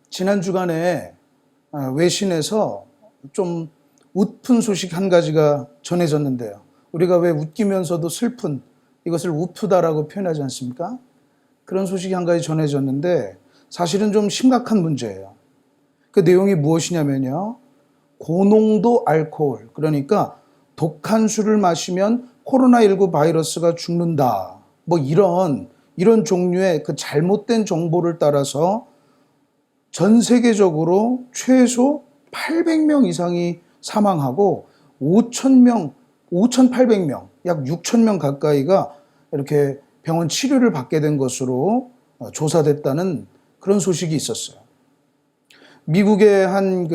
지난 주간에 외신에서 좀 웃픈 소식 한 가지가 전해졌는데요. 우리가 왜 웃기면서도 슬픈 이것을 우프다라고 표현하지 않습니까? 그런 소식이 한 가지 전해졌는데 사실은 좀 심각한 문제예요. 그 내용이 무엇이냐면요. 고농도 알코올, 그러니까 독한 술을 마시면 코로나19 바이러스가 죽는다. 뭐 이런 종류의 그 잘못된 정보를 따라서 전 세계적으로 최소 800명 이상이 사망하고 5,000명, 5,800명, 약 6,000명 가까이가 이렇게 병원 치료를 받게 된 것으로 조사됐다는 그런 소식이 있었어요. 미국의 한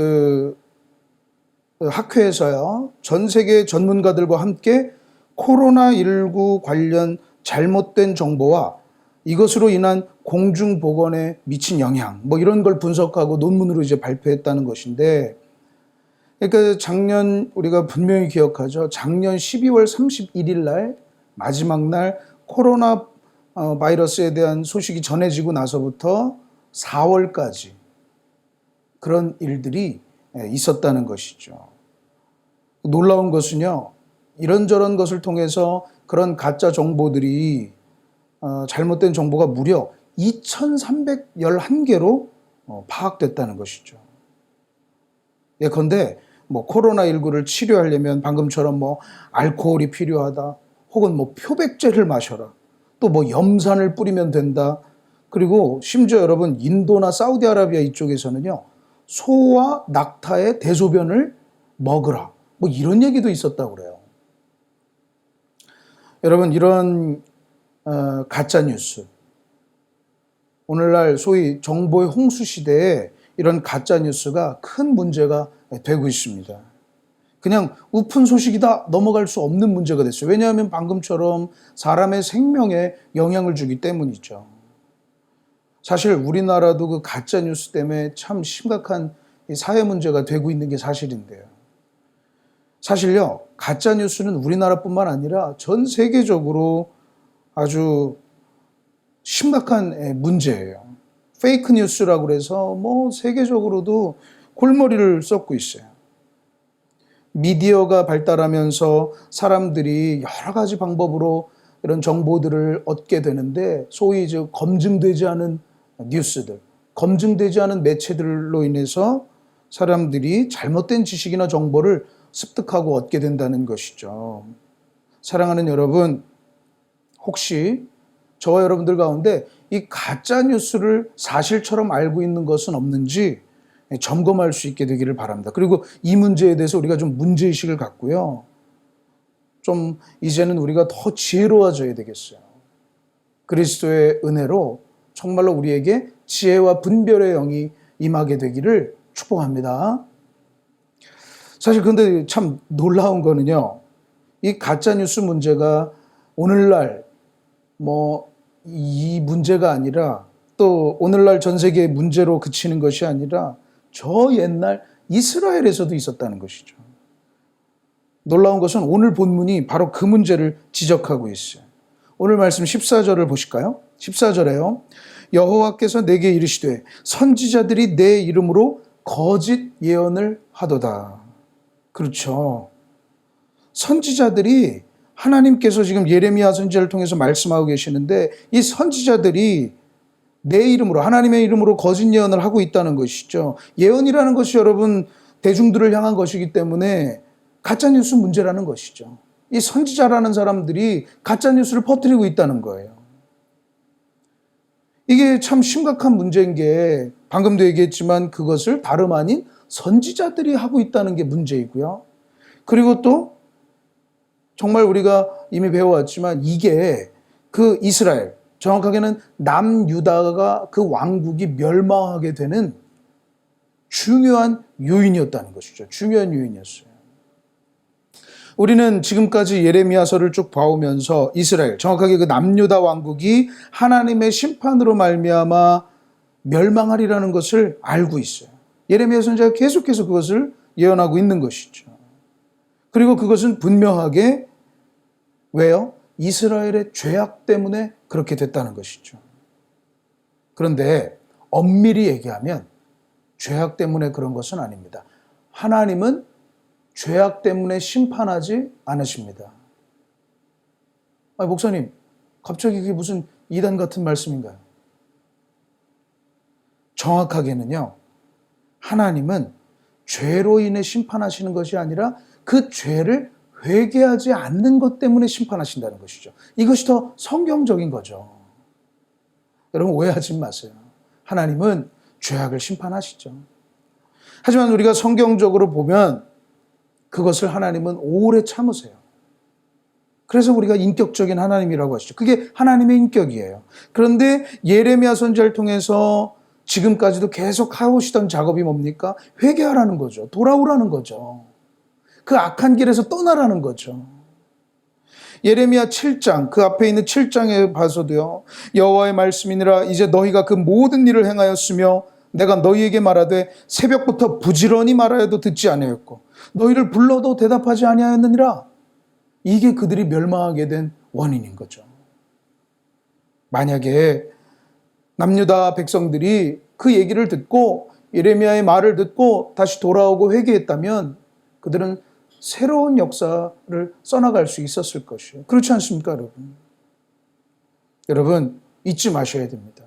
학회에서요, 전 세계 전문가들과 함께 코로나19 관련 잘못된 정보와 이것으로 인한 공중보건에 미친 영향, 뭐 이런 걸 분석하고 논문으로 이제 발표했다는 것인데, 그러니까 작년 우리가 분명히 기억하죠. 작년 12월 31일 날 마지막 날 코로나 바이러스에 대한 소식이 전해지고 나서부터 4월까지 그런 일들이 있었다는 것이죠. 놀라운 것은요, 이런저런 것을 통해서 그런 가짜 정보들이 잘못된 정보가 무려 2,311개로 파악됐다는 것이죠. 예컨대 뭐 코로나19를 치료하려면 방금처럼 뭐 알코올이 필요하다, 혹은 뭐 표백제를 마셔라, 또 뭐 염산을 뿌리면 된다. 그리고 심지어 여러분 인도나 사우디아라비아 이쪽에서는요, 소와 낙타의 대소변을 먹으라, 뭐 이런 얘기도 있었다고 그래요. 여러분, 이런 가짜 뉴스, 오늘날 소위 정보의 홍수 시대에 이런 가짜 뉴스가 큰 문제가 되고 있습니다. 그냥 우픈 소식이다 넘어갈 수 없는 문제가 됐어요. 왜냐하면 방금처럼 사람의 생명에 영향을 주기 때문이죠. 사실 우리나라도 그 가짜 뉴스 때문에 참 심각한 사회 문제가 되고 있는 게 사실인데요. 사실요, 가짜 뉴스는 우리나라뿐만 아니라 전 세계적으로 아주 심각한 문제예요. 페이크 뉴스라고 해서 뭐 세계적으로도 골머리를 썩고 있어요. 미디어가 발달하면서 사람들이 여러 가지 방법으로 이런 정보들을 얻게 되는데, 소위 이제 검증되지 않은 뉴스들, 검증되지 않은 매체들로 인해서 사람들이 잘못된 지식이나 정보를 습득하고 얻게 된다는 것이죠. 사랑하는 여러분, 혹시 저와 여러분들 가운데 이 가짜 뉴스를 사실처럼 알고 있는 것은 없는지 점검할 수 있게 되기를 바랍니다. 그리고 이 문제에 대해서 우리가 좀 문제의식을 갖고요, 좀 이제는 우리가 더 지혜로워져야 되겠어요. 그리스도의 은혜로 정말로 우리에게 지혜와 분별의 영이 임하게 되기를 축복합니다. 사실 근데 참 놀라운 거는요, 이 가짜뉴스 문제가 오늘날 뭐 이 문제가 아니라, 또 오늘날 전 세계의 문제로 그치는 것이 아니라 저 옛날 이스라엘에서도 있었다는 것이죠. 놀라운 것은 오늘 본문이 바로 그 문제를 지적하고 있어요. 오늘 말씀 14절을 보실까요? 14절에요. 여호와께서 내게 이르시되 선지자들이 내 이름으로 거짓 예언을 하도다. 그렇죠. 선지자들이, 하나님께서 지금 예레미야 선지자를 통해서 말씀하고 계시는데, 이 선지자들이 내 이름으로, 하나님의 이름으로 거짓 예언을 하고 있다는 것이죠. 예언이라는 것이 여러분 대중들을 향한 것이기 때문에 가짜뉴스 문제라는 것이죠. 이 선지자라는 사람들이 가짜뉴스를 퍼뜨리고 있다는 거예요. 이게 참 심각한 문제인 게, 방금도 얘기했지만 그것을 다름 아닌 선지자들이 하고 있다는 게 문제이고요. 그리고 또 정말 우리가 이미 배워왔지만 이게 그 이스라엘, 정확하게는 남유다가 그 왕국이 멸망하게 되는 중요한 요인이었다는 것이죠. 중요한 요인이었어요. 우리는 지금까지 예레미야서를 쭉 봐오면서 이스라엘, 정확하게 그 남유다 왕국이 하나님의 심판으로 말미암아 멸망하리라는 것을 알고 있어요. 예레미야 선지자가 계속해서 그것을 예언하고 있는 것이죠. 그리고 그것은 분명하게, 왜요? 이스라엘의 죄악 때문에 그렇게 됐다는 것이죠. 그런데 엄밀히 얘기하면 죄악 때문에 그런 것은 아닙니다. 하나님은 죄악 때문에 심판하지 않으십니다. 목사님, 갑자기 그게 무슨 이단 같은 말씀인가요? 정확하게는요, 하나님은 죄로 인해 심판하시는 것이 아니라 그 죄를 회개하지 않는 것 때문에 심판하신다는 것이죠. 이것이 더 성경적인 거죠. 여러분 오해하지 마세요. 하나님은 죄악을 심판하시죠. 하지만 우리가 성경적으로 보면 그것을 하나님은 오래 참으세요. 그래서 우리가 인격적인 하나님이라고 하시죠. 그게 하나님의 인격이에요. 그런데 예레미야 선지자를 통해서 지금까지도 계속 하오시던 작업이 뭡니까? 회개하라는 거죠. 돌아오라는 거죠. 그 악한 길에서 떠나라는 거죠. 예레미야 7장, 그 앞에 있는 7장에 봐서도요, 여호와의 말씀이니라 이제 너희가 그 모든 일을 행하였으며 내가 너희에게 말하되 새벽부터 부지런히 말하여도 듣지 아니하였고 너희를 불러도 대답하지 아니하였느니라. 이게 그들이 멸망하게 된 원인인 거죠. 만약에 남유다 백성들이 그 얘기를 듣고 예레미야의 말을 듣고 다시 돌아오고 회개했다면 그들은 새로운 역사를 써나갈 수 있었을 것이에요. 그렇지 않습니까, 여러분? 여러분, 잊지 마셔야 됩니다.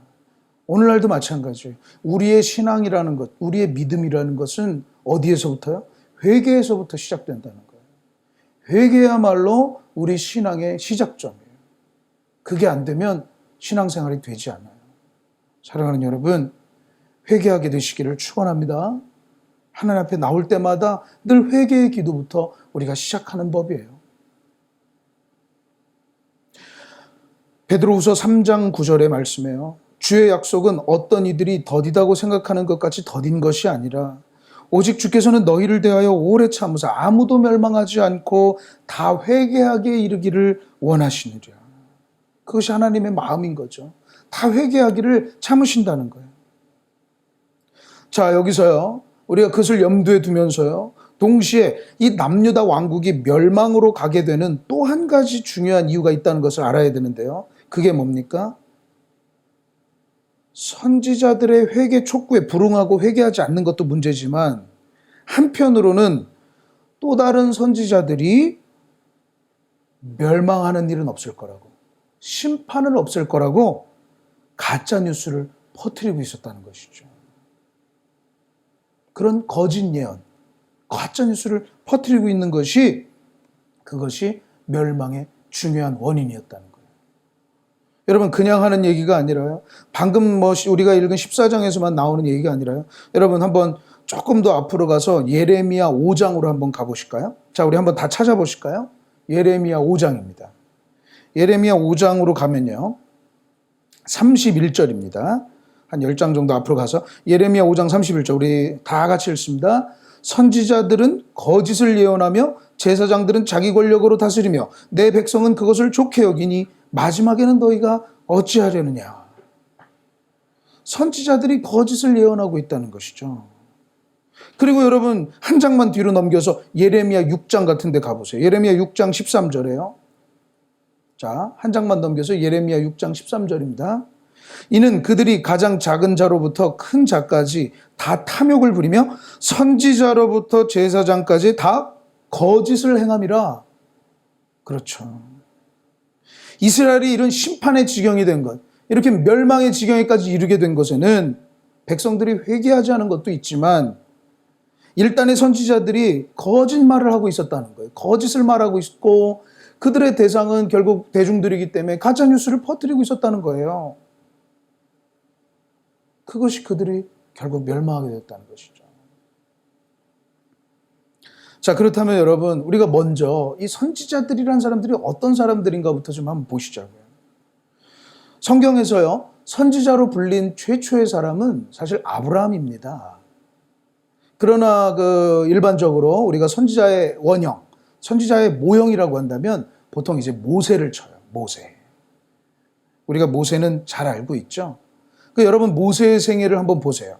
오늘날도 마찬가지예요. 우리의 신앙이라는 것, 우리의 믿음이라는 것은 어디에서부터요? 회개에서부터 시작된다는 거예요. 회개야말로 우리 신앙의 시작점이에요. 그게 안 되면 신앙생활이 되지 않아요. 사랑하는 여러분, 회개하게 되시기를 축원합니다. 하나님 앞에 나올 때마다 늘 회개의 기도부터 우리가 시작하는 법이에요. 베드로후서 3장 9절의 말씀이에요. 주의 약속은 어떤 이들이 더디다고 생각하는 것 같이 더딘 것이 아니라 오직 주께서는 너희를 대하여 오래 참으사 아무도 멸망하지 않고 다 회개하게 이르기를 원하시느니라. 그것이 하나님의 마음인 거죠. 다 회개하기를 참으신다는 거예요. 자, 여기서요, 우리가 그것을 염두에 두면서요, 동시에 이 남유다 왕국이 멸망으로 가게 되는 또 한 가지 중요한 이유가 있다는 것을 알아야 되는데요. 그게 뭡니까? 선지자들의 회개 촉구에 불응하고 회개하지 않는 것도 문제지만 한편으로는 또 다른 선지자들이 멸망하는 일은 없을 거라고, 심판은 없을 거라고 가짜 뉴스를 퍼뜨리고 있었다는 것이죠. 그런 거짓 예언, 가짜 뉴스를 퍼뜨리고 있는 것이 그것이 멸망의 중요한 원인이었다는 거예요. 여러분, 그냥 하는 얘기가 아니라요, 방금 우리가 읽은 14장에서만 나오는 얘기가 아니라요, 여러분 한번 조금 더 앞으로 가서 예레미야 5장으로 한번 가보실까요? 자, 우리 한번 다 찾아보실까요? 예레미야 5장입니다. 예레미야 5장으로 가면요, 31절입니다. 한 10장 정도 앞으로 가서 예레미야 5장 31절 우리 다 같이 읽습니다. 선지자들은 거짓을 예언하며 제사장들은 자기 권력으로 다스리며 내 백성은 그것을 좋게 여기니 마지막에는 너희가 어찌하려느냐. 선지자들이 거짓을 예언하고 있다는 것이죠. 그리고 여러분 한 장만 뒤로 넘겨서 예레미야 6장 같은 데 가보세요. 예레미야 6장 13절에요. 자, 한 장만 넘겨서 예레미야 6장 13절입니다. 이는 그들이 가장 작은 자로부터 큰 자까지 다 탐욕을 부리며 선지자로부터 제사장까지 다 거짓을 행함이라. 그렇죠. 이스라엘이 이런 심판의 지경이 된 것, 이렇게 멸망의 지경에까지 이르게 된 것에는 백성들이 회개하지 않은 것도 있지만 일단의 선지자들이 거짓말을 하고 있었다는 거예요. 거짓을 말하고 있고 그들의 대상은 결국 대중들이기 때문에 가짜뉴스를 퍼뜨리고 있었다는 거예요. 그것이 그들이 결국 멸망하게 됐다는 것이죠. 자, 그렇다면 여러분, 우리가 먼저 이 선지자들이라는 사람들이 어떤 사람들인가부터 좀 한번 보시자고요. 성경에서요, 선지자로 불린 최초의 사람은 사실 아브라함입니다. 그러나 일반적으로 우리가 선지자의 원형, 선지자의 모형이라고 한다면 보통 이제 모세를 쳐요. 모세. 우리가 모세는 잘 알고 있죠. 여러분 모세의 생애를 한번 보세요.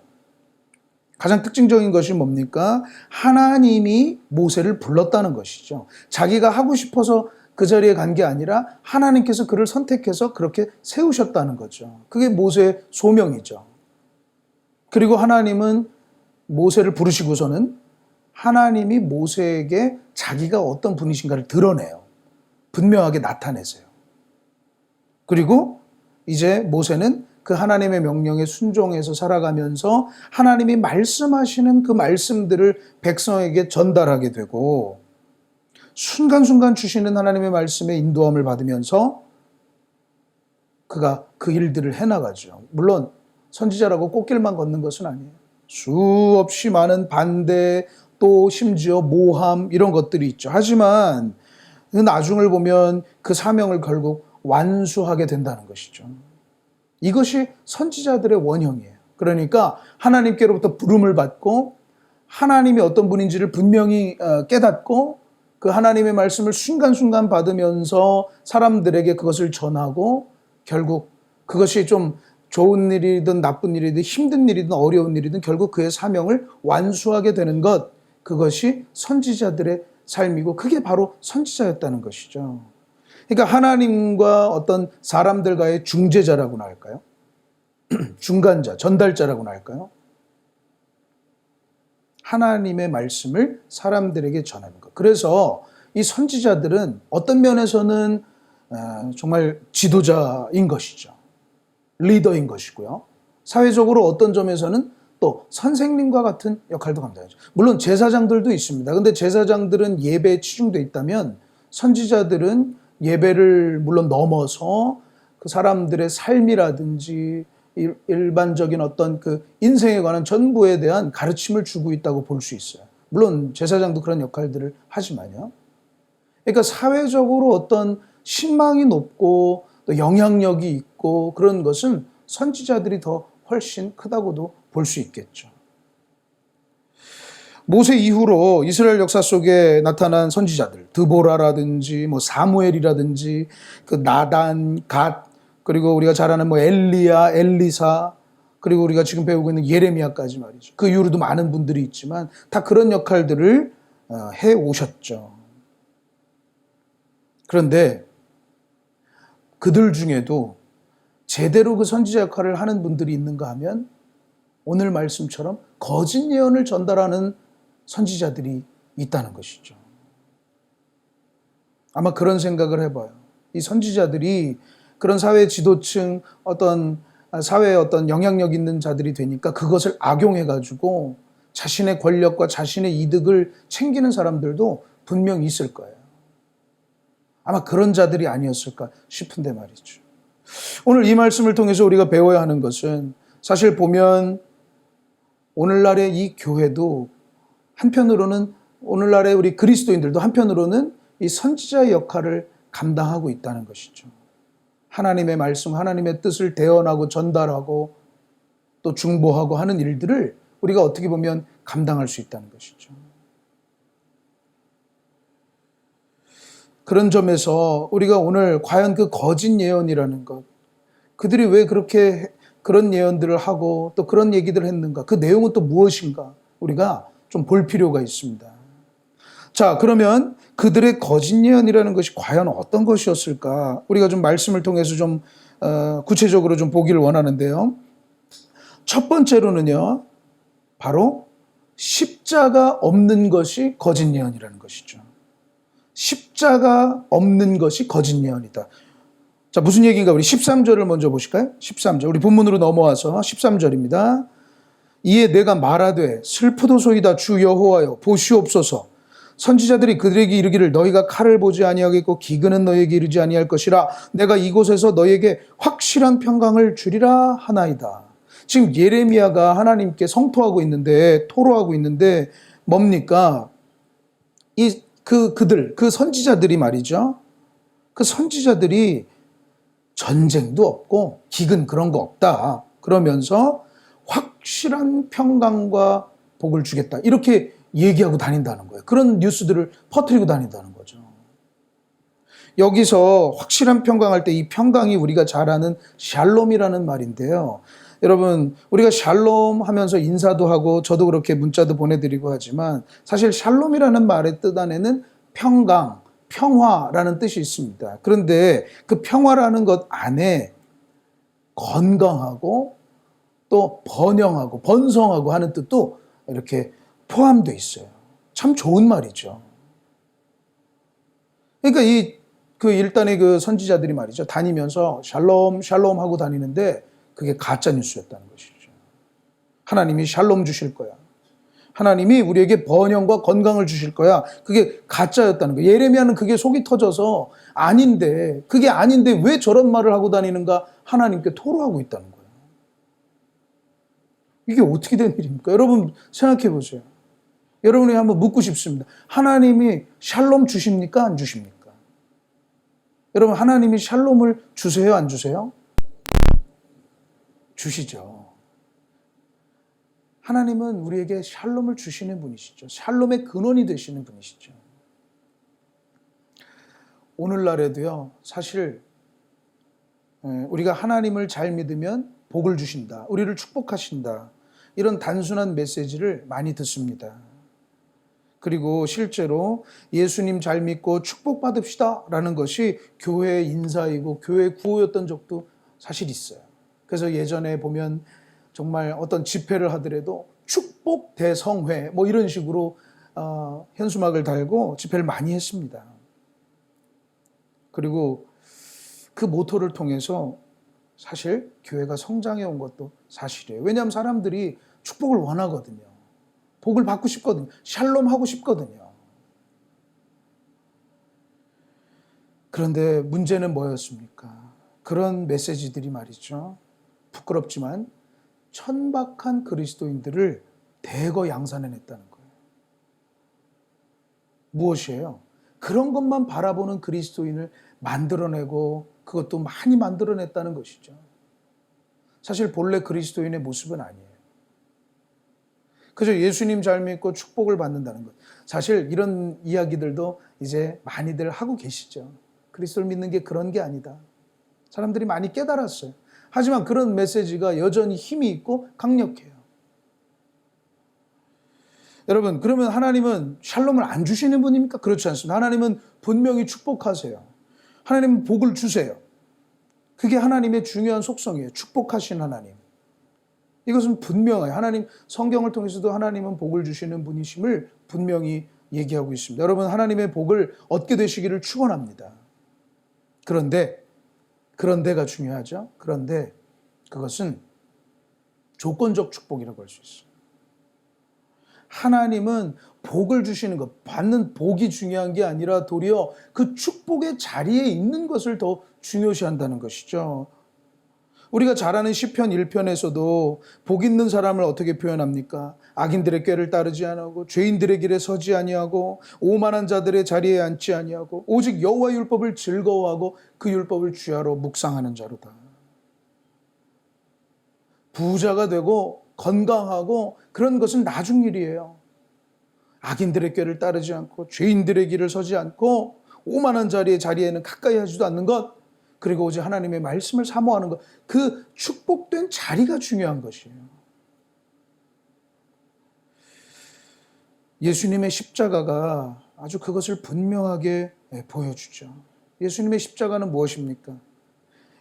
가장 특징적인 것이 뭡니까? 하나님이 모세를 불렀다는 것이죠. 자기가 하고 싶어서 그 자리에 간 게 아니라 하나님께서 그를 선택해서 그렇게 세우셨다는 거죠. 그게 모세의 소명이죠. 그리고 하나님은 모세를 부르시고서는 하나님이 모세에게 자기가 어떤 분이신가를 드러내요. 분명하게 나타내세요. 그리고 이제 모세는 그 하나님의 명령에 순종해서 살아가면서 하나님이 말씀하시는 그 말씀들을 백성에게 전달하게 되고 순간순간 주시는 하나님의 말씀에 인도함을 받으면서 그가 그 일들을 해나가죠. 물론 선지자라고 꽃길만 걷는 것은 아니에요. 수없이 많은 반대, 또 심지어 모함 이런 것들이 있죠. 하지만 그 나중을 보면 그 사명을 결국 완수하게 된다는 것이죠. 이것이 선지자들의 원형이에요. 그러니까 하나님께로부터 부름을 받고 하나님이 어떤 분인지를 분명히 깨닫고 그 하나님의 말씀을 순간순간 받으면서 사람들에게 그것을 전하고 결국 그것이 좀 좋은 일이든 나쁜 일이든 힘든 일이든 어려운 일이든 결국 그의 사명을 완수하게 되는 것, 그것이 선지자들의 삶이고 그게 바로 선지자였다는 것이죠. 그러니까 하나님과 어떤 사람들과의 중재자라고나 할까요? 중간자, 전달자라고나 할까요? 하나님의 말씀을 사람들에게 전하는 것. 그래서 이 선지자들은 어떤 면에서는 정말 지도자인 것이죠. 리더인 것이고요. 사회적으로 어떤 점에서는 또 선생님과 같은 역할도 감당하죠. 물론 제사장들도 있습니다. 근데 제사장들은 예배에 치중되어 있다면 선지자들은 예배를 물론 넘어서 그 사람들의 삶이라든지 일반적인 어떤 그 인생에 관한 전부에 대한 가르침을 주고 있다고 볼 수 있어요. 물론 제사장도 그런 역할들을 하지만요. 그러니까 사회적으로 어떤 신망이 높고 또 영향력이 있고 그런 것은 선지자들이 더 훨씬 크다고도 볼 수 있겠죠. 모세 이후로 이스라엘 역사 속에 나타난 선지자들, 드보라라든지 뭐 사무엘이라든지 그 나단, 갓, 그리고 우리가 잘 아는 뭐 엘리야, 엘리사, 그리고 우리가 지금 배우고 있는 예레미야까지 말이죠. 그 이후로도 많은 분들이 있지만 다 그런 역할들을 해 오셨죠. 그런데 그들 중에도 제대로 그 선지자 역할을 하는 분들이 있는가 하면 오늘 말씀처럼 거짓 예언을 전달하는 선지자들이 있다는 것이죠. 아마 그런 생각을 해봐요. 이 선지자들이 그런 사회 지도층 어떤 사회에 어떤 영향력 있는 자들이 되니까 그것을 악용해가지고 자신의 권력과 자신의 이득을 챙기는 사람들도 분명히 있을 거예요. 아마 그런 자들이 아니었을까 싶은데 말이죠. 오늘 이 말씀을 통해서 우리가 배워야 하는 것은 사실 보면 오늘날의 이 교회도 한편으로는 오늘날의 우리 그리스도인들도 한편으로는 이 선지자의 역할을 감당하고 있다는 것이죠. 하나님의 말씀, 하나님의 뜻을 대언하고 전달하고 또 중보하고 하는 일들을 우리가 어떻게 보면 감당할 수 있다는 것이죠. 그런 점에서 우리가 오늘 과연 그 거짓 예언이라는 것, 그들이 왜 그렇게 그런 예언들을 하고 또 그런 얘기들을 했는가, 그 내용은 또 무엇인가 우리가 좀 볼 필요가 있습니다. 자, 그러면 그들의 거짓 예언이라는 것이 과연 어떤 것이었을까? 우리가 좀 말씀을 통해서 좀 구체적으로 좀 보기를 원하는데요. 첫 번째로는요, 바로 십자가 없는 것이 거짓 예언이라는 것이죠. 십자가 없는 것이 거짓 예언이다. 자, 무슨 얘기인가? 우리 13절을 먼저 보실까요? 13절. 우리 본문으로 넘어와서 13절입니다. 이에 내가 말하되 슬프도소이다 주 여호와여 보시옵소서. 선지자들이 그들에게 이르기를 너희가 칼을 보지 아니하겠고 기근은 너희에게 이르지 아니할 것이라 내가 이곳에서 너희에게 확실한 평강을 주리라 하나이다. 지금 예레미야가 하나님께 성토하고 있는데 토로하고 있는데 뭡니까? 그 선지자들이 말이죠. 그 선지자들이 전쟁도 없고 기근 그런 거 없다. 그러면서 확실한 평강과 복을 주겠다. 이렇게 얘기하고 다닌다는 거예요. 그런 뉴스들을 퍼뜨리고 다닌다는 거죠. 여기서 확실한 평강할 때 이 평강이 우리가 잘 아는 샬롬이라는 말인데요. 여러분, 우리가 샬롬 하면서 인사도 하고 저도 그렇게 문자도 보내드리고 하지만 사실 샬롬이라는 말의 뜻 안에는 평강, 평화라는 뜻이 있습니다. 그런데 그 평화라는 것 안에 건강하고 또 번영하고 번성하고 하는 뜻도 이렇게 포함되어 있어요. 참 좋은 말이죠. 그러니까 그 일단의 그 선지자들이 말이죠. 다니면서 샬롬, 샬롬 하고 다니는데 그게 가짜 뉴스였다는 것이죠. 하나님이 샬롬 주실 거야. 하나님이 우리에게 번영과 건강을 주실 거야. 그게 가짜였다는 거예요. 예레미야는 그게 속이 터져서 그게 아닌데 왜 저런 말을 하고 다니는가 하나님께 토로하고 있다는 거예요. 이게 어떻게 된 일입니까? 여러분 생각해 보세요. 여러분이 한번 묻고 싶습니다. 하나님이 샬롬 주십니까? 안 주십니까? 여러분 하나님이 샬롬을 주세요? 안 주세요? 주시죠. 하나님은 우리에게 샬롬을 주시는 분이시죠. 샬롬의 근원이 되시는 분이시죠. 오늘날에도요, 사실 우리가 하나님을 잘 믿으면 복을 주신다, 우리를 축복하신다, 이런 단순한 메시지를 많이 듣습니다. 그리고 실제로 예수님 잘 믿고 축복받읍시다 라는 것이 교회의 인사이고 교회의 구호였던 적도 사실 있어요. 그래서 예전에 보면 정말 어떤 집회를 하더라도 축복 대성회 뭐 이런 식으로 현수막을 달고 집회를 많이 했습니다. 그리고 그 모토를 통해서 사실 교회가 성장해 온 것도 사실이에요. 왜냐하면 사람들이 축복을 원하거든요. 복을 받고 싶거든요. 샬롬 하고 싶거든요. 그런데 문제는 뭐였습니까? 그런 메시지들이 말이죠. 부끄럽지만 천박한 그리스도인들을 대거 양산해냈다는 거예요. 무엇이에요? 그런 것만 바라보는 그리스도인을 만들어내고 그것도 많이 만들어냈다는 것이죠. 사실 본래 그리스도인의 모습은 아니에요. 그저 예수님 잘 믿고 축복을 받는다는 것. 사실 이런 이야기들도 이제 많이들 하고 계시죠. 그리스도를 믿는 게 그런 게 아니다. 사람들이 많이 깨달았어요. 하지만 그런 메시지가 여전히 힘이 있고 강력해요. 여러분, 그러면 하나님은 샬롬을 안 주시는 분입니까? 그렇지 않습니다. 하나님은 분명히 축복하세요. 하나님은 복을 주세요. 그게 하나님의 중요한 속성이에요. 축복하신 하나님. 이것은 분명해요. 하나님, 성경을 통해서도 하나님은 복을 주시는 분이심을 분명히 얘기하고 있습니다. 여러분, 하나님의 복을 얻게 되시기를 축원합니다. 그런데가 중요하죠. 그런데 그것은 조건적 축복이라고 할 수 있어요. 하나님은 복을 주시는 것, 받는 복이 중요한 게 아니라 도리어 그 축복의 자리에 있는 것을 더 중요시한다는 것이죠. 우리가 잘 아는 시편 1편에서도 복 있는 사람을 어떻게 표현합니까? 악인들의 꾀를 따르지 아니하고 죄인들의 길에 서지 아니하고 오만한 자들의 자리에 앉지 아니하고 오직 여호와 율법을 즐거워하고 그 율법을 주야로 묵상하는 자로다. 부자가 되고 건강하고 그런 것은 나중 일이에요. 악인들의 꾀를 따르지 않고 죄인들의 길을 서지 않고 오만한 자리에는 가까이 하지도 않는 것, 그리고 오직 하나님의 말씀을 사모하는 것, 그 축복된 자리가 중요한 것이에요. 예수님의 십자가가 아주 그것을 분명하게 보여주죠. 예수님의 십자가는 무엇입니까?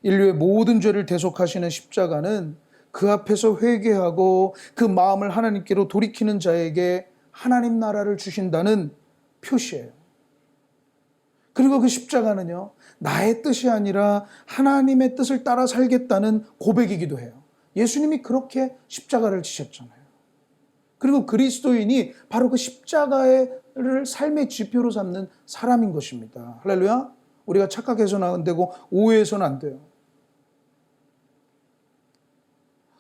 인류의 모든 죄를 대속하시는 십자가는 그 앞에서 회개하고 그 마음을 하나님께로 돌이키는 자에게 하나님 나라를 주신다는 표시예요. 그리고 그 십자가는요, 나의 뜻이 아니라 하나님의 뜻을 따라 살겠다는 고백이기도 해요. 예수님이 그렇게 십자가를 지셨잖아요. 그리고 그리스도인이 바로 그 십자가를 삶의 지표로 삼는 사람인 것입니다. 할렐루야. 우리가 착각해서는 안 되고 오해해서는 안 돼요.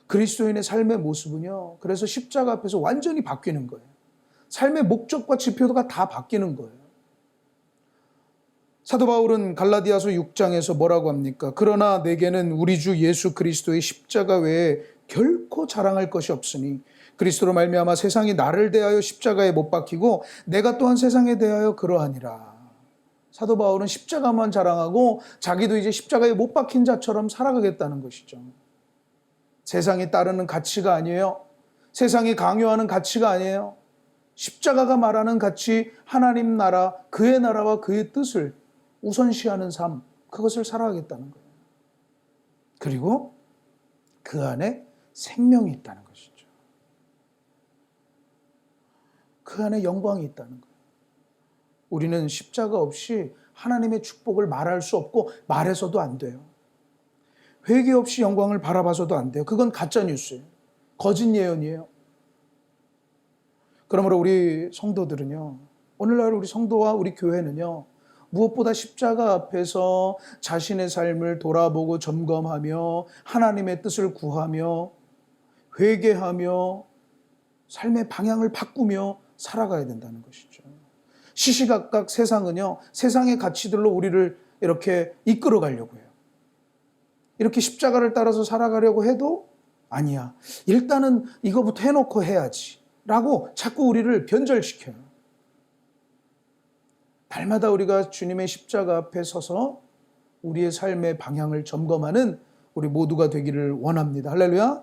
그리스도인의 삶의 모습은요, 그래서 십자가 앞에서 완전히 바뀌는 거예요. 삶의 목적과 지표가 다 바뀌는 거예요. 사도 바울은 갈라디아서 6장에서 뭐라고 합니까? 그러나 내게는 우리 주 예수 그리스도의 십자가 외에 결코 자랑할 것이 없으니 그리스도로 말미암아 세상이 나를 대하여 십자가에 못 박히고 내가 또한 세상에 대하여 그러하니라. 사도 바울은 십자가만 자랑하고 자기도 이제 십자가에 못 박힌 자처럼 살아가겠다는 것이죠. 세상이 따르는 가치가 아니에요. 세상이 강요하는 가치가 아니에요. 십자가가 말하는 가치, 하나님 나라, 그의 나라와 그의 뜻을 우선시하는 삶, 그것을 살아가겠다는 거예요. 그리고 그 안에 생명이 있다는 것이죠. 그 안에 영광이 있다는 거예요. 우리는 십자가 없이 하나님의 축복을 말할 수 없고 말해서도 안 돼요. 회개 없이 영광을 바라봐서도 안 돼요. 그건 가짜 뉴스예요. 거짓 예언이에요. 그러므로 우리 성도들은요, 오늘날 우리 성도와 우리 교회는요, 무엇보다 십자가 앞에서 자신의 삶을 돌아보고 점검하며 하나님의 뜻을 구하며 회개하며 삶의 방향을 바꾸며 살아가야 된다는 것이죠. 시시각각 세상은요, 세상의 가치들로 우리를 이렇게 이끌어 가려고 해요. 이렇게 십자가를 따라서 살아가려고 해도 아니야. 일단은 이거부터 해놓고 해야지. 라고 자꾸 우리를 변절시켜요. 날마다 우리가 주님의 십자가 앞에 서서 우리의 삶의 방향을 점검하는 우리 모두가 되기를 원합니다. 할렐루야.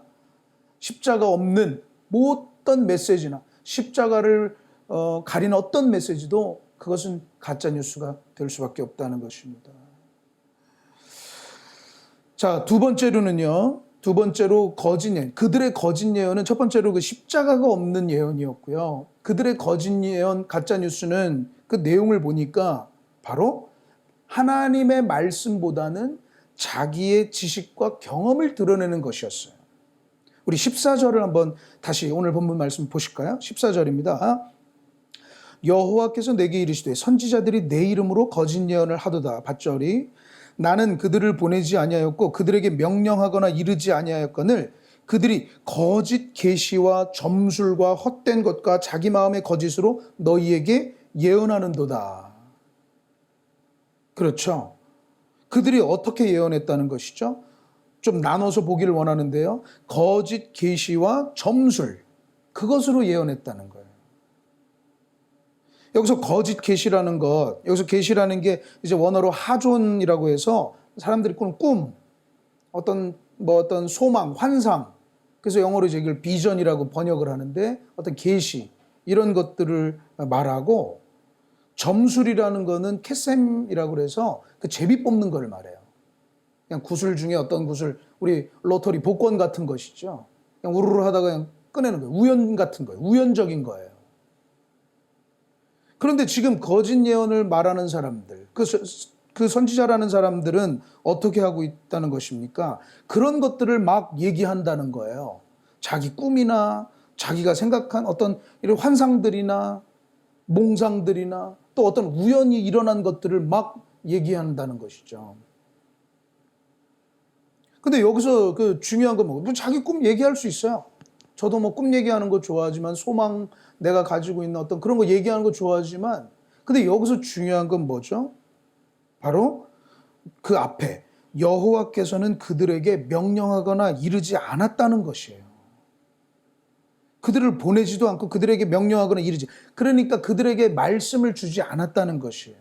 십자가 없는 어떤 메시지나 십자가를 가린 어떤 메시지도 그것은 가짜 뉴스가 될 수밖에 없다는 것입니다. 자, 두 번째로 거짓 예언. 그들의 거짓 예언은 첫 번째로 그 십자가가 없는 예언이었고요. 그들의 거짓 예언, 가짜 뉴스는 그 내용을 보니까 바로 하나님의 말씀보다는 자기의 지식과 경험을 드러내는 것이었어요. 우리 14절을 한번 다시 오늘 본문 말씀 보실까요? 14절입니다. 여호와께서 내게 이르시되 선지자들이 내 이름으로 거짓 예언을 하도다. 밧절이 나는 그들을 보내지 아니하였고 그들에게 명령하거나 이르지 아니하였거늘 그들이 거짓 계시와 점술과 헛된 것과 자기 마음의 거짓으로 너희에게 예언하는도다. 그렇죠. 그들이 어떻게 예언했다는 것이죠? 좀 나눠서 보기를 원하는데요. 거짓 계시와 점술, 그것으로 예언했다는 거예요. 여기서 거짓 계시라는 것, 여기서 계시라는 게 이제 원어로 하존이라고 해서 사람들이 꾸는 꿈, 어떤 소망, 환상, 그래서 영어로 이제 이걸 비전이라고 번역을 하는데 어떤 계시 이런 것들을 말하고, 점술이라는 거는 캐셈이라고 해서 그 제비 뽑는 걸 말해요. 그냥 구슬 중에 어떤 구슬, 우리 로터리 복권 같은 것이죠. 그냥 우르르 하다가 그냥 꺼내는 거예요. 우연 같은 거예요. 우연적인 거예요. 그런데 지금 거짓 예언을 말하는 사람들, 그 선지자라는 사람들은 어떻게 하고 있다는 것입니까? 그런 것들을 막 얘기한다는 거예요. 자기 꿈이나 자기가 생각한 어떤 이런 환상들이나 몽상들이나 또 어떤 우연히 일어난 것들을 막 얘기한다는 것이죠. 근데 여기서 그 중요한 건 뭐 자기 꿈 얘기할 수 있어요. 저도 뭐 꿈 얘기하는 거 좋아하지만, 소망, 내가 가지고 있는 어떤 그런 거 얘기하는 거 좋아하지만, 근데 여기서 중요한 건 뭐죠? 바로 그 앞에 여호와께서는 그들에게 명령하거나 이르지 않았다는 것이에요. 그들을 보내지도 않고 그들에게 명령하거나 이르지, 그러니까 그들에게 말씀을 주지 않았다는 것이에요.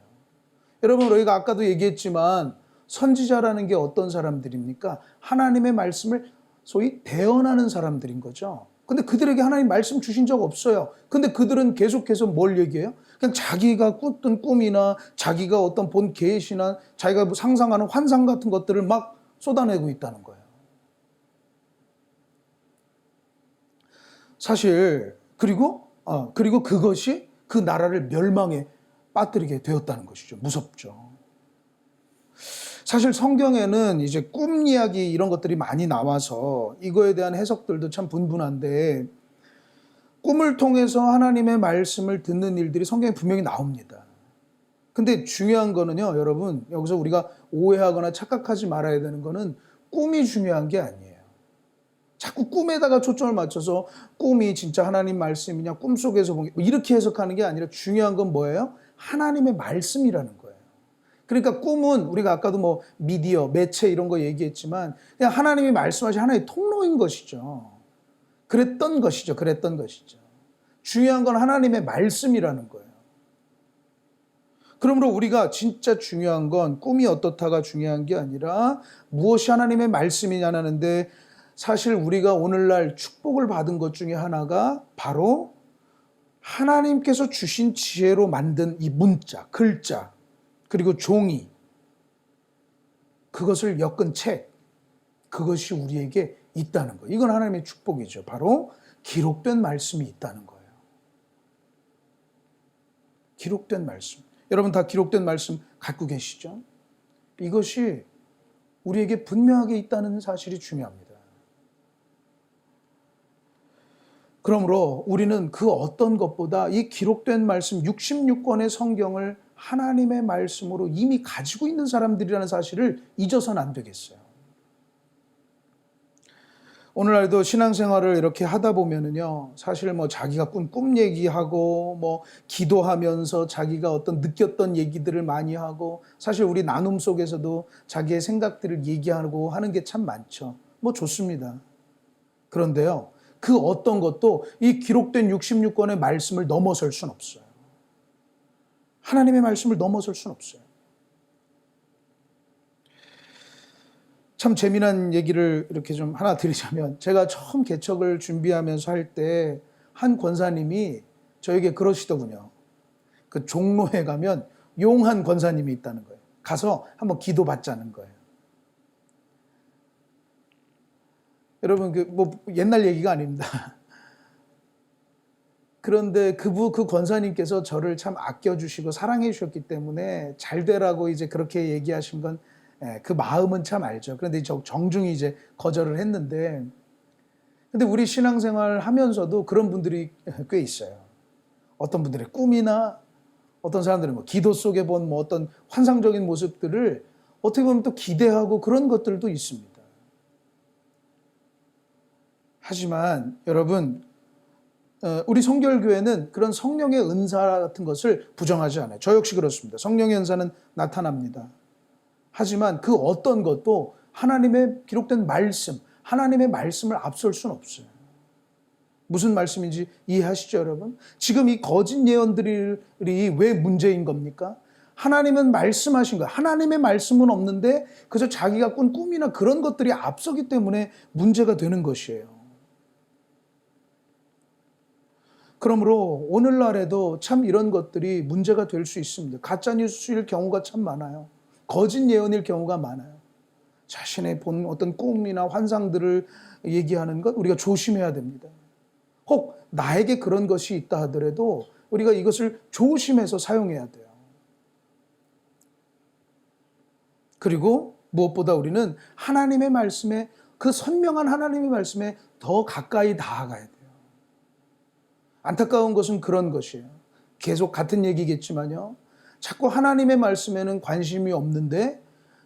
여러분, 우리가 아까도 얘기했지만 선지자라는 게 어떤 사람들입니까? 하나님의 말씀을 소위 대언하는 사람들인 거죠. 근데 그들에게 하나님 말씀 주신 적 없어요. 근데 그들은 계속해서 뭘 얘기해요? 그냥 자기가 꿨던 꿈이나 자기가 어떤 본 계시나 자기가 뭐 상상하는 환상 같은 것들을 막 쏟아내고 있다는 거예요. 사실 그리고 그것이 그 나라를 멸망에 빠뜨리게 되었다는 것이죠. 무섭죠. 사실 성경에는 이제 꿈 이야기 이런 것들이 많이 나와서 이거에 대한 해석들도 참 분분한데, 꿈을 통해서 하나님의 말씀을 듣는 일들이 성경에 분명히 나옵니다. 근데 중요한 거는요, 여러분, 여기서 우리가 오해하거나 착각하지 말아야 되는 거는 꿈이 중요한 게 아니에요. 자꾸 꿈에다가 초점을 맞춰서 꿈이 진짜 하나님 말씀이냐, 꿈속에서 본 게 이렇게 해석하는 게 아니라 중요한 건 뭐예요? 하나님의 말씀이라는 거예요. 그러니까 꿈은 우리가 아까도 뭐 미디어, 매체 이런 거 얘기했지만 그냥 하나님이 말씀하신 하나의 통로인 것이죠. 그랬던 것이죠. 중요한 건 하나님의 말씀이라는 거예요. 그러므로 우리가 진짜 중요한 건 꿈이 어떻다가 중요한 게 아니라 무엇이 하나님의 말씀이냐는데, 사실 우리가 오늘날 축복을 받은 것 중에 하나가 바로 하나님께서 주신 지혜로 만든 이 문자, 글자, 그리고 종이, 그것을 엮은 책, 그것이 우리에게 있다는 거예요. 이건 하나님의 축복이죠. 바로 기록된 말씀이 있다는 거예요. 기록된 말씀. 여러분 다 기록된 말씀 갖고 계시죠? 이것이 우리에게 분명하게 있다는 사실이 중요합니다. 그러므로 우리는 그 어떤 것보다 이 기록된 말씀 66권의 성경을 하나님의 말씀으로 이미 가지고 있는 사람들이라는 사실을 잊어서는 안 되겠어요. 오늘날도 신앙생활을 이렇게 하다 보면은요, 사실 뭐 자기가 꾼 꿈 얘기하고, 뭐 기도하면서 자기가 어떤 느꼈던 얘기들을 많이 하고, 사실 우리 나눔 속에서도 자기의 생각들을 얘기하고 하는 게 참 많죠. 뭐 좋습니다. 그런데요, 그 어떤 것도 이 기록된 66권의 말씀을 넘어설 수는 없어요. 하나님의 말씀을 넘어설 수는 없어요. 참 재미난 얘기를 이렇게 좀 하나 드리자면, 제가 처음 개척을 준비하면서 할 때 한 권사님이 저에게 그러시더군요. 그 종로에 가면 용한 권사님이 있다는 거예요. 가서 한번 기도 받자는 거예요. 여러분, 뭐 옛날 얘기가 아닙니다. 그런데 그 권사님께서 저를 참 아껴주시고 사랑해 주셨기 때문에 잘 되라고 이제 그렇게 얘기하신 건 그 마음은 참 알죠. 그런데 정중히 이제 거절을 했는데, 근데 우리 신앙생활 하면서도 그런 분들이 꽤 있어요. 어떤 분들의 꿈이나 어떤 사람들은 뭐 기도 속에 본 뭐 어떤 환상적인 모습들을 어떻게 보면 또 기대하고 그런 것들도 있습니다. 하지만 여러분, 우리 성결교회는 그런 성령의 은사 같은 것을 부정하지 않아요. 저 역시 그렇습니다. 성령의 은사는 나타납니다. 하지만 그 어떤 것도 하나님의 기록된 말씀, 하나님의 말씀을 앞설 수는 없어요. 무슨 말씀인지 이해하시죠, 여러분? 지금 이 거짓 예언들이 왜 문제인 겁니까? 하나님은 말씀하신 거예요. 하나님의 말씀은 없는데 그저 자기가 꾼 꿈이나 그런 것들이 앞서기 때문에 문제가 되는 것이에요. 그러므로 오늘날에도 참 이런 것들이 문제가 될 수 있습니다. 가짜뉴스일 경우가 참 많아요. 거짓 예언일 경우가 많아요. 자신의 본 어떤 꿈이나 환상들을 얘기하는 것 우리가 조심해야 됩니다. 혹 나에게 그런 것이 있다 하더라도 우리가 이것을 조심해서 사용해야 돼요. 그리고 무엇보다 우리는 하나님의 말씀에, 그 선명한 하나님의 말씀에 더 가까이 나아가야 돼요. 안타까운 것은 그런 것이에요. 계속 같은 얘기겠지만요. 자꾸 하나님의 말씀에는 관심이 없는데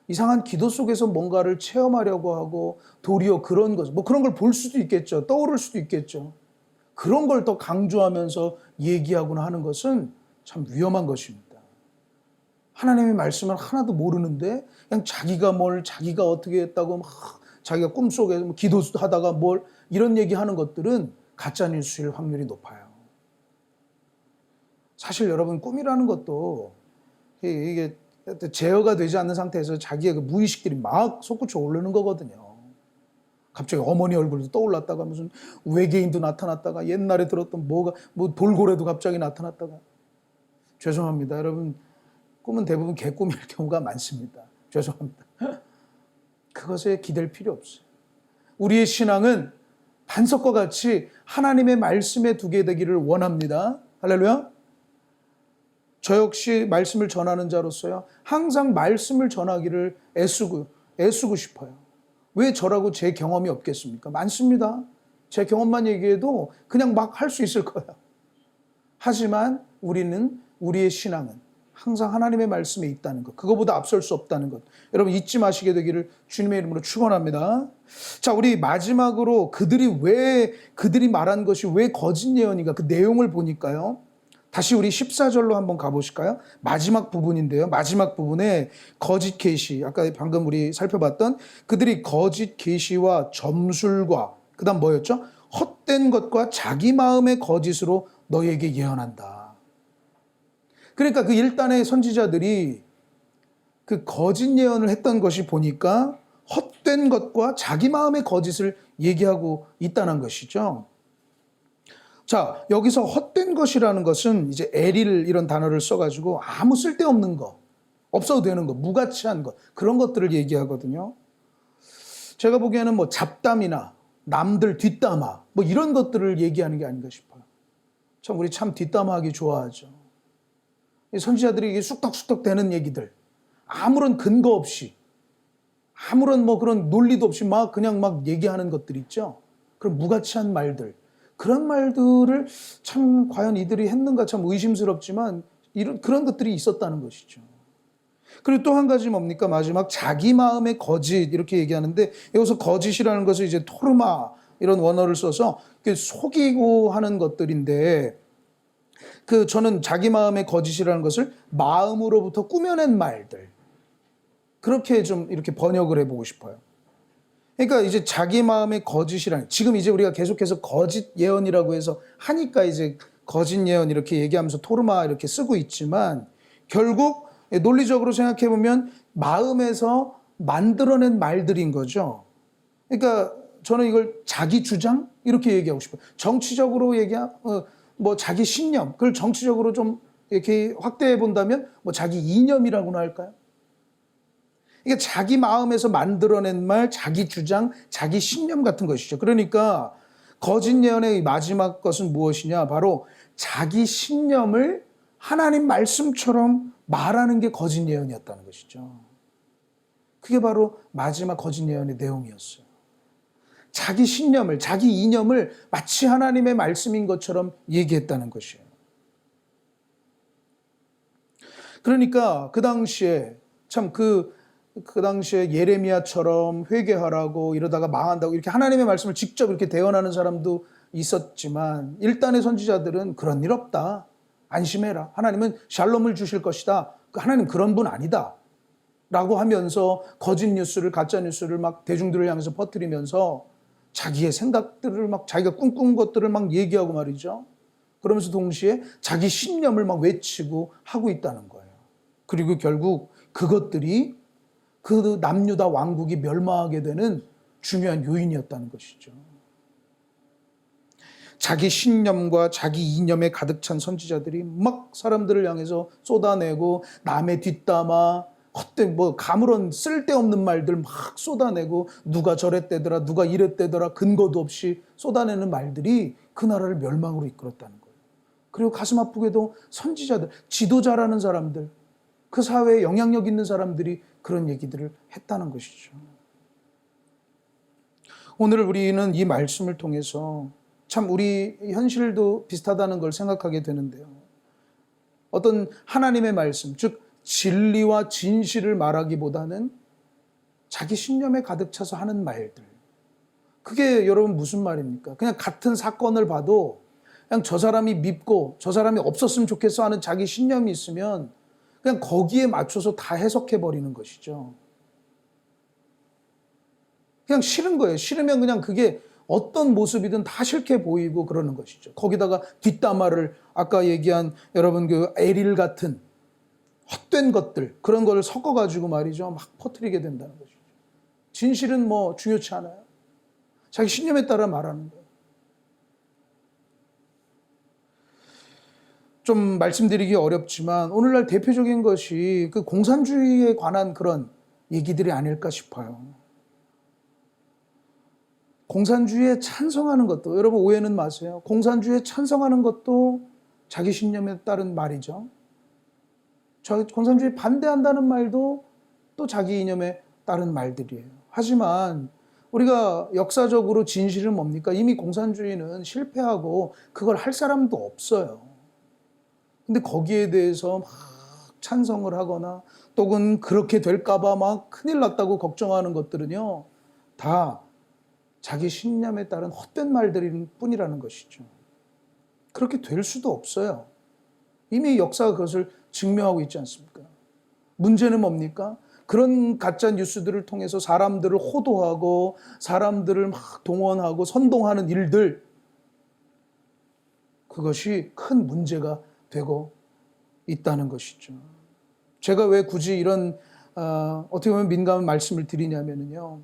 이상한 기도 속에서 뭔가를 체험하려고 하고 도리어 그런 것, 뭐 그런 걸 볼 수도 있겠죠. 떠오를 수도 있겠죠. 그런 걸 더 강조하면서 얘기하거나 하는 것은 참 위험한 것입니다. 하나님의 말씀을 하나도 모르는데 그냥 자기가 어떻게 했다고 막 자기가 꿈속에 기도하다가 이런 얘기하는 것들은 가짜 뉴스일 확률이 높아요. 사실 여러분, 꿈이라는 것도 이게 제어가 되지 않는 상태에서 자기의 그 무의식들이 막 솟구쳐 오르는 거거든요. 갑자기 어머니 얼굴도 떠올랐다가 무슨 외계인도 나타났다가 옛날에 들었던 뭐 돌고래도 갑자기 나타났다가. 죄송합니다. 여러분, 꿈은 대부분 개꿈일 경우가 많습니다. 죄송합니다. 그것에 기댈 필요 없어요. 우리의 신앙은 반석과 같이 하나님의 말씀에 두게 되기를 원합니다. 할렐루야. 저 역시 말씀을 전하는 자로서요, 항상 말씀을 전하기를 애쓰고 싶어요. 왜 저라고 제 경험이 없겠습니까? 많습니다. 제 경험만 얘기해도 그냥 막 할 수 있을 거예요. 하지만 우리의 신앙은 항상 하나님의 말씀에 있다는 것, 그거보다 앞설 수 없다는 것, 여러분 잊지 마시게 되기를 주님의 이름으로 축원합니다. 자, 우리 마지막으로 그들이 말한 것이 왜 거짓 예언인가, 그 내용을 보니까요. 다시 우리 14절로 한번 가보실까요? 마지막 부분인데요. 마지막 부분에 거짓 계시, 아까 방금 우리 살펴봤던 그들이 거짓 계시와 점술과 그 다음 뭐였죠? 헛된 것과 자기 마음의 거짓으로 너에게 예언한다. 그러니까 그 일단의 선지자들이 그 거짓 예언을 했던 것이 보니까 헛된 것과 자기 마음의 거짓을 얘기하고 있다는 것이죠. 자, 여기서 헛된 것이라는 것은 이제 에릴 이런 단어를 써가지고 아무 쓸데없는 거, 없어도 되는 거, 무가치한 것, 그런 것들을 얘기하거든요. 제가 보기에는 뭐 잡담이나 남들 뒷담화, 뭐 이런 것들을 얘기하는 게 아닌가 싶어요. 참, 우리 참 뒷담화하기 좋아하죠. 이 선지자들이 이게 쑥덕쑥덕 되는 얘기들, 아무런 근거 없이, 아무런 뭐 그런 논리도 없이 막 그냥 막 얘기하는 것들 있죠. 그런 무가치한 말들, 그런 말들을 참 과연 이들이 했는가 참 의심스럽지만 그런 것들이 있었다는 것이죠. 그리고 또 한 가지 뭡니까? 마지막 자기 마음의 거짓 이렇게 얘기하는데, 여기서 거짓이라는 것을 이제 토르마 이런 원어를 써서 속이고 하는 것들인데, 저는 자기 마음의 거짓이라는 것을 마음으로부터 꾸며낸 말들, 그렇게 좀 이렇게 번역을 해보고 싶어요. 그러니까 이제 자기 마음의 거짓이라는, 지금 이제 우리가 계속해서 거짓 예언이라고 해서 하니까 이제 거짓 예언 이렇게 얘기하면서 토르마 이렇게 쓰고 있지만, 결국 논리적으로 생각해 보면 마음에서 만들어낸 말들인 거죠. 그러니까 저는 이걸 자기 주장 이렇게 얘기하고 싶어요. 정치적으로 뭐 자기 신념, 그걸 정치적으로 좀 이렇게 확대해 본다면 뭐 자기 이념이라고나 할까요? 이게 자기 마음에서 만들어낸 말, 자기 주장, 자기 신념 같은 것이죠. 그러니까 거짓 예언의 마지막 것은 무엇이냐? 바로 자기 신념을 하나님 말씀처럼 말하는 게 거짓 예언이었다는 것이죠. 그게 바로 마지막 거짓 예언의 내용이었어요. 자기 신념을, 자기 이념을 마치 하나님의 말씀인 것처럼 얘기했다는 것이에요. 그러니까 그 당시에 참 그 당시에 예레미야처럼 회개하라고 이러다가 망한다고 이렇게 하나님의 말씀을 직접 이렇게 대언하는 사람도 있었지만, 일단의 선지자들은 그런 일 없다, 안심해라, 하나님은 샬롬을 주실 것이다, 하나님 그런 분 아니다 라고 하면서 거짓 뉴스를, 가짜 뉴스를 막 대중들을 향해서 퍼뜨리면서 자기의 생각들을 막, 자기가 꿈꾼 것들을 막 얘기하고 말이죠. 그러면서 동시에 자기 신념을 막 외치고 하고 있다는 거예요. 그리고 결국 그것들이 그 남유다 왕국이 멸망하게 되는 중요한 요인이었다는 것이죠. 자기 신념과 자기 이념에 가득 찬 선지자들이 막 사람들을 향해서 쏟아내고, 남의 뒷담화, 헛된 뭐 가물은 쓸데없는 말들 막 쏟아내고, 누가 저랬대더라, 누가 이랬대더라, 근거도 없이 쏟아내는 말들이 그 나라를 멸망으로 이끌었다는 거예요. 그리고 가슴 아프게도 선지자들, 지도자라는 사람들, 그 사회에 영향력 있는 사람들이 그런 얘기들을 했다는 것이죠. 오늘 우리는 이 말씀을 통해서 참 우리 현실도 비슷하다는 걸 생각하게 되는데요. 어떤 하나님의 말씀, 즉 진리와 진실을 말하기보다는 자기 신념에 가득 차서 하는 말들, 그게 여러분 무슨 말입니까? 그냥 같은 사건을 봐도 그냥 저 사람이 믿고 저 사람이 없었으면 좋겠어 하는 자기 신념이 있으면 그냥 거기에 맞춰서 다 해석해 버리는 것이죠. 그냥 싫은 거예요. 싫으면 그냥 그게 어떤 모습이든 다 싫게 보이고 그러는 것이죠. 거기다가 뒷담화를, 아까 얘기한 여러분 그 에릴 같은 헛된 것들, 그런 걸 섞어가지고 말이죠, 막 퍼뜨리게 된다는 것이죠. 진실은 뭐 중요치 않아요. 자기 신념에 따라 말하는 거예요. 좀 말씀드리기 어렵지만 오늘날 대표적인 것이 그 공산주의에 관한 그런 얘기들이 아닐까 싶어요. 공산주의에 찬성하는 것도, 여러분 오해는 마세요. 공산주의에 찬성하는 것도 자기 신념에 따른 말이죠. 공산주의 반대한다는 말도 또 자기 이념에 따른 말들이에요. 하지만 우리가 역사적으로 진실은 뭡니까? 이미 공산주의는 실패하고 그걸 할 사람도 없어요. 근데 거기에 대해서 막 찬성을 하거나 또는 그렇게 될까봐 막 큰일 났다고 걱정하는 것들은요, 다 자기 신념에 따른 헛된 말들일 뿐이라는 것이죠. 그렇게 될 수도 없어요. 이미 역사가 그것을 증명하고 있지 않습니까? 문제는 뭡니까? 그런 가짜 뉴스들을 통해서 사람들을 호도하고 사람들을 막 동원하고 선동하는 일들, 그것이 큰 문제가 되고 있다는 것이죠. 제가 왜 굳이 이런 어떻게 보면 민감한 말씀을 드리냐면요,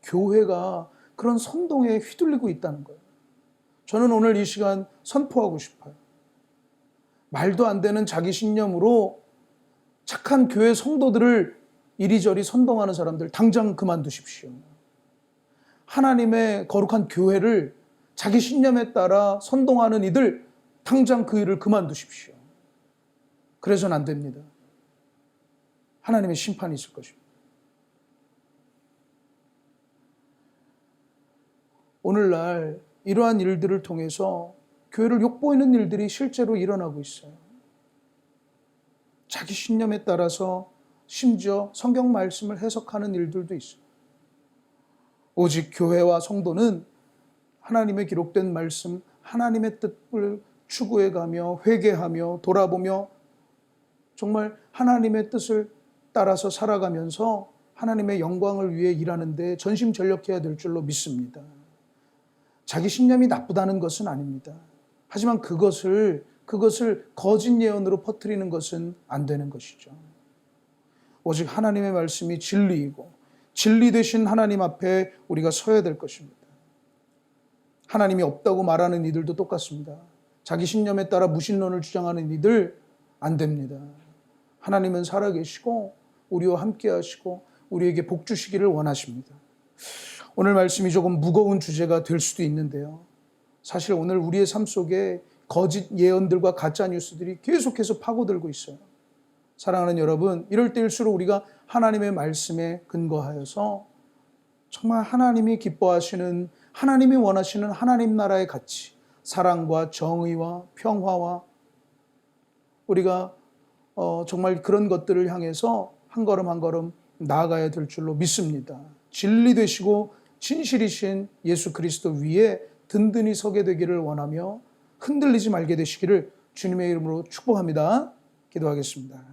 교회가 그런 선동에 휘둘리고 있다는 거예요. 저는 오늘 이 시간 선포하고 싶어요. 말도 안 되는 자기 신념으로 착한 교회 성도들을 이리저리 선동하는 사람들 당장 그만두십시오. 하나님의 거룩한 교회를 자기 신념에 따라 선동하는 이들 당장 그 일을 그만두십시오. 그래서는 안 됩니다. 하나님의 심판이 있을 것입니다. 오늘날 이러한 일들을 통해서 교회를 욕보이는 일들이 실제로 일어나고 있어요. 자기 신념에 따라서 심지어 성경 말씀을 해석하는 일들도 있어요. 오직 교회와 성도는 하나님의 기록된 말씀, 하나님의 뜻을 추구해가며 회개하며 돌아보며 정말 하나님의 뜻을 따라서 살아가면서 하나님의 영광을 위해 일하는 데 전심전력해야 될 줄로 믿습니다. 자기 신념이 나쁘다는 것은 아닙니다. 하지만 그것을 거짓 예언으로 퍼뜨리는 것은 안 되는 것이죠. 오직 하나님의 말씀이 진리이고 진리 되신 하나님 앞에 우리가 서야 될 것입니다. 하나님이 없다고 말하는 이들도 똑같습니다. 자기 신념에 따라 무신론을 주장하는 이들 안 됩니다. 하나님은 살아계시고 우리와 함께 하시고 우리에게 복 주시기를 원하십니다. 오늘 말씀이 조금 무거운 주제가 될 수도 있는데요. 사실 오늘 우리의 삶 속에 거짓 예언들과 가짜 뉴스들이 계속해서 파고들고 있어요. 사랑하는 여러분, 이럴 때일수록 우리가 하나님의 말씀에 근거하여서 정말 하나님이 기뻐하시는, 하나님이 원하시는 하나님 나라의 가치, 사랑과 정의와 평화와 우리가 정말 그런 것들을 향해서 한 걸음 한 걸음 나아가야 될 줄로 믿습니다. 진리 되시고 진실이신 예수 그리스도 위에 든든히 서게 되기를 원하며 흔들리지 말게 되시기를 주님의 이름으로 축복합니다. 기도하겠습니다.